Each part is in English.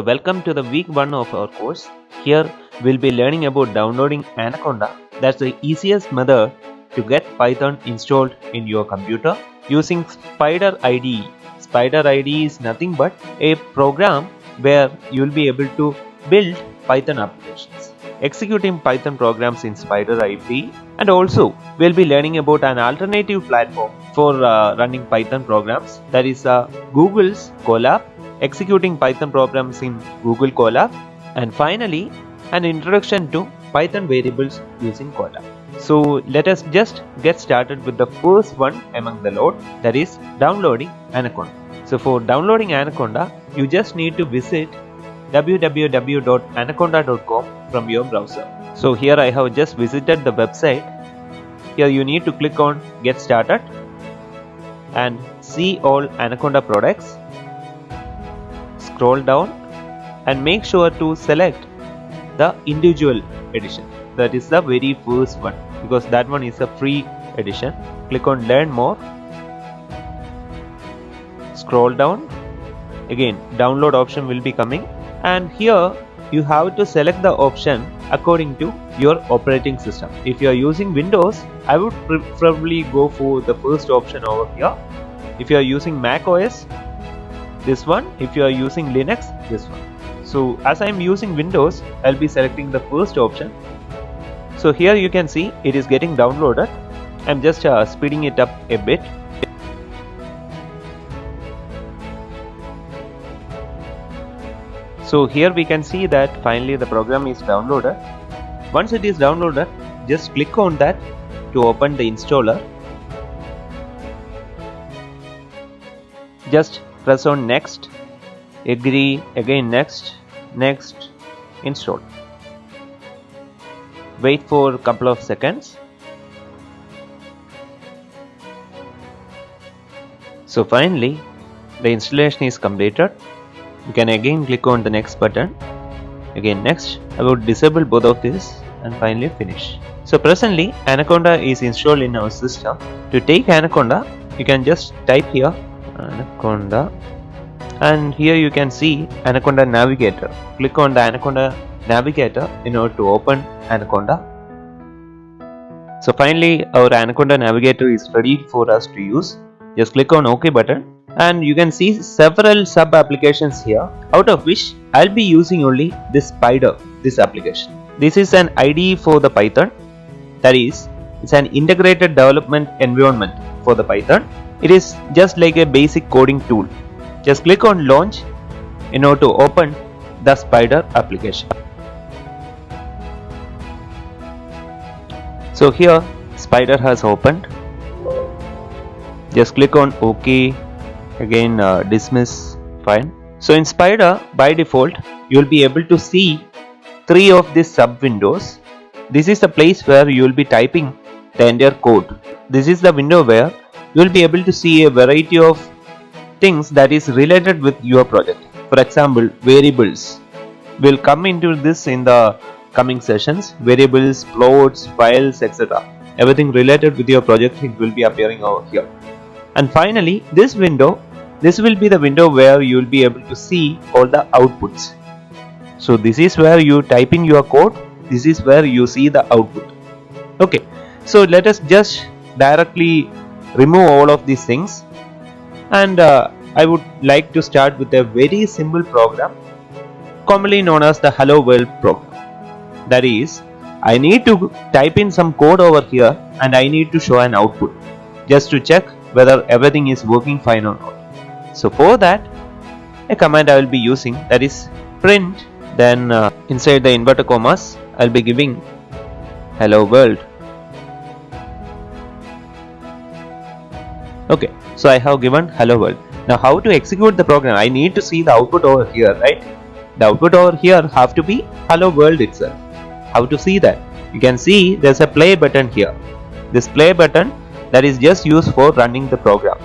welcome to the week 1 of our course. Here we'll be learning about downloading Anaconda. That's the easiest method to get Python installed in your computer using Spider IDE. Spider IDE is nothing but a program where you'll be able to build Python applications, executing Python programs in Spider IDE, and also we'll be learning about an alternative platform for running Python programs, that is Google's Colab, executing Python programs in Google Colab, and finally an introduction to Python variables using Colab. So let us just get started with the first one among the lot, that is downloading Anaconda. So for downloading Anaconda, you just need to visit www.anaconda.com from your browser. So here I have just visited the website. Here you need to click on Get Started and see all Anaconda products. Scroll down and make sure to select the individual edition. That is the very first one, because that one is a free edition. Click on Learn More. Scroll down. Again, download option will be coming, and here you have to select the option according to your operating system. If you are using Windows, I would preferably go for the first option over here. If you are using Mac OS, this one. If you are using Linux, this one. So as I am using Windows, I'll be selecting the first option. So here you can see it is getting downloaded. I'm just speeding it up a bit. So here we can see that finally the program is downloaded. Once it is downloaded, just click on that to open the installer. Just press on next, agree, again next, next, install. Wait for a couple of seconds. So finally the installation is completed. You can again click on the next button, again next. I will disable both of these and finally finish. So presently Anaconda is installed in our system. To take Anaconda, you can just type here Anaconda, and here you can see Anaconda Navigator. Click on the Anaconda Navigator in order to open Anaconda. So finally our Anaconda Navigator is ready for us to use. Just click on OK button, and you can see several sub applications here, out of which I'll be using only this Spider, this application. This is an IDE for the Python, that is, it's an integrated development environment for the Python. It is just like a basic coding tool. Just click on launch in order to open the Spider application. So here Spider has opened. Just click on OK, again dismiss, fine. So in Spider, by default you will be able to see 3 of these sub windows. This is the place where you will be typing the entire code. This is the window where you will be able to see a variety of things that is related with your project. For example, variables will come into this in the coming sessions. Variables, floats, files, etc. Everything related with your project, it will be appearing over here. And finally, this window, this will be the window where you will be able to see all the outputs. So this is where you type in your code. This is where you see the output. Okay, so let us just directly remove all of these things, and I would like to start with a very simple program commonly known as the Hello World program. That is, I need to type in some code over here and I need to show an output just to check whether everything is working fine or not. So for that, a command I will be using, that is print, then inside the inverted commas I will be giving Hello World. Okay, so I have given Hello World. Now how to execute the program? I need to see the output over here, right? The output over here have to be Hello World itself. How to see that? You can see there's a play button here. This play button, that is just used for running the program.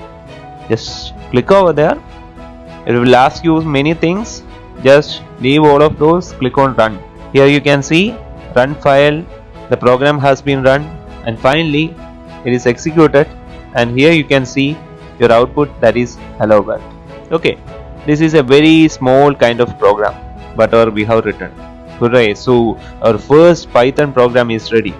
Just click over there. It will ask you many things. Just leave all of those, click on run. Here you can see run file, the program has been run, and finally it is executed, and here you can see your output, that is Hello World. Okay, this is a very small kind of program. whatever we have written. Hooray! So our first Python program is ready.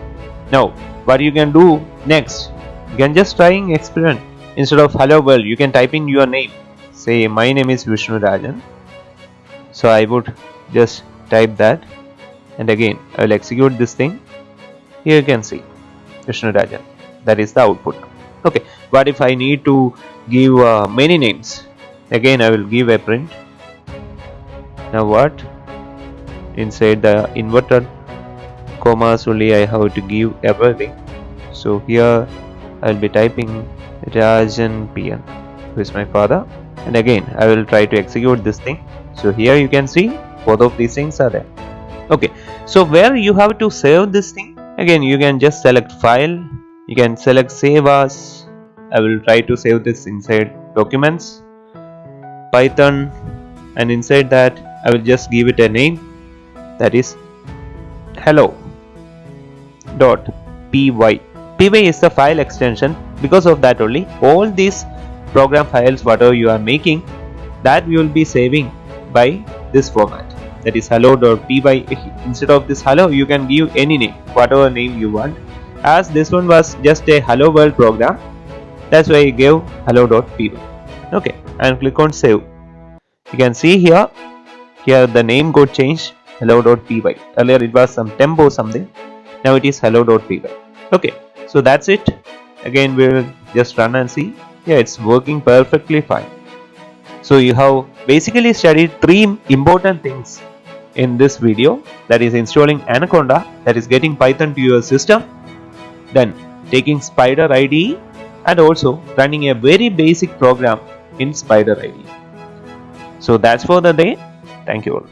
Now what you can do next, you can just try an experiment. Instead of hello world, you can type in your name. Say my name is Vishnu Rajan. So I would just type that, and again I will execute this thing. Here you can see Vishnu Rajan. That is the output. Okay, what if I need to give many names? Again I will give a print. Now what? Inside the inverted commas only I have to give everything. So here I will be typing Rajan PN, who is my father, and again I will try to execute this thing. So here you can see both of these things are there. Okay, so where you have to save this thing, again you can just select file, you can select save as. I will try to save this inside documents, Python, and inside that I will just give it a name, that is hello.py. Py is the file extension. Because of that only all these program files whatever you are making, that we will be saving by this format, that is hello.py. Instead of this hello you can give any name, whatever name you want. As this one was just a hello world program, that's why I gave hello.py. Okay, and click on save. You can see here the name got changed, hello.py. Earlier it was some tempo something, now it is hello.py. Okay, so that's it. Again we will just run and see. Yeah, it's working perfectly fine. So you have basically studied three important things in this video, that is installing Anaconda, that is getting Python to your system, then taking Spyder IDE, and also running a very basic program in Spyder IDE. So that's for the day. Thank you all.